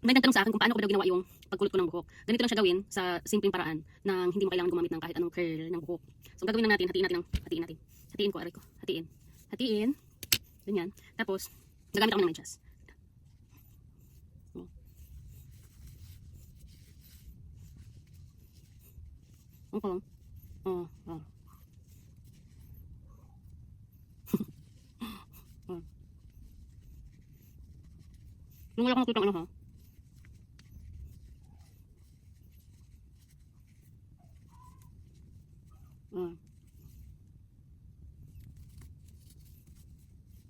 May nagtanong sa akin kung paano ko ba daw ginawa yung pagkulot ko ng buhok. Ganito lang siya gawin sa simpleng paraan nang hindi mo kailangan gumamit ng kahit anong curl ng buhok. So, ang gagawin lang natin, hatiin natin. Hatiin ko, aray ko. Hatiin. Hatiin. Ganyan. Tapos, gagamit ako ng medyas. Okay. Oh, oh. Oh. Yung wala akong nakita ano ha.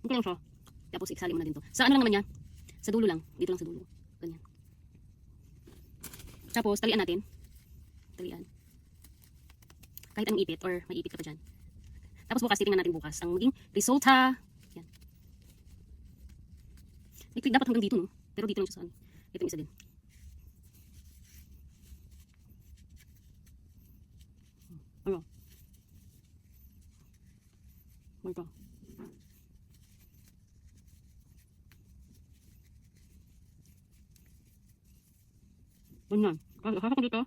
Okay lang siya. Tapos isali mo na din to. Sa ano lang naman niya? Sa dulo lang. Dito lang sa dulo. Ganyan. Tapos talian natin. Talian. Kahit anong ipit or may ipit ka pa dyan. Tapos bukas, titingnan natin bukas ang maging resulta. Yan. May dapat hanggang dito, no? Pero dito lang siya sa ano. Ito yung isa din. Ano? Ito. Ganyan. Pasok dito.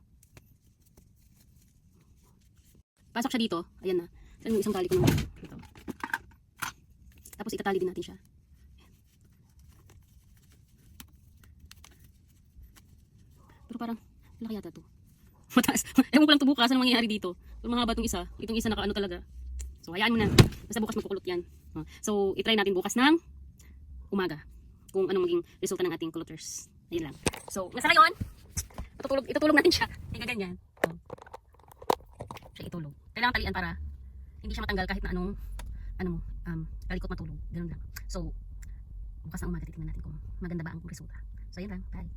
Pasok siya dito. Ayan na. Saan yung isang tali ko naman? Ito. Tapos itatali din natin siya. Pero parang, malaki yata to. Mataas. Ewan ko lang to bukas. Anong mangyayari dito? Pero mahaba itong isa. Itong isa naka ano talaga. So, hayaan mo na. Basta bukas magkukulot yan. So, itry natin bukas ng umaga. Kung anong maging resulta ng ating kuloters. Ayun lang. So, nasa ngayon, itutulog natin siya. Higa ganyan. Siya itulog. Kailangan talian para hindi siya matanggal kahit na anong kalikot matulog. Ganun lang. So, bukas ng umaga titingnan natin kung maganda ba ang resulta. So, yun lang. Bye.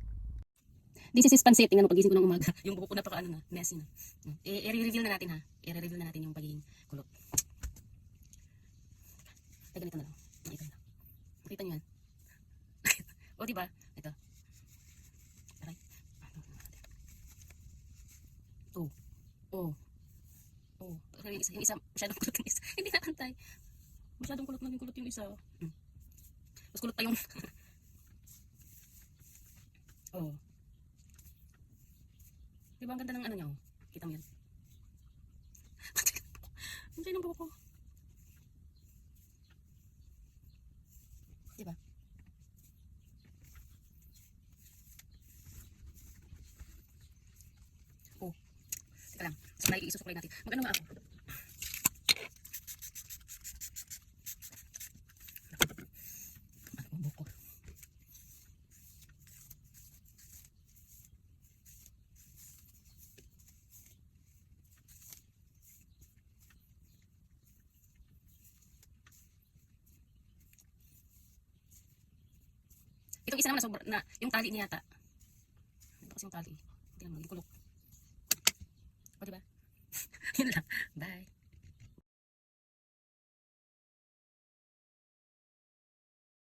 This is pancit. Tingnan mo pagising ko ng umaga. Yung buhok ko napaka ano na, messy na. I-reveal na natin ha. I-reveal na natin yung pagiging kulot. Ay, ganito na lang. Ito na. Makita nyo yan. O, diba? Ito. Aray. Oh. Oh. Oh. Yung isa, masyadong kulot yung isa. Hindi nakantay. Masyadong kulot na yung kulot yung isa. Mas kulot pa yung... oh. Diba ang ganda ng ano niya? Oh. Kita mo yan. Ang ganda ng buhok ko. Diba? Oh. Teka lang. Suklay, isusuklay natin. Mag-ano nga ako? Ang buhok ko. Itong isa naman na sobra na yung tali niya yata. Ito kasi yung tali. Hindi naman, hindi kulok. O diba? Yun lang. Bye.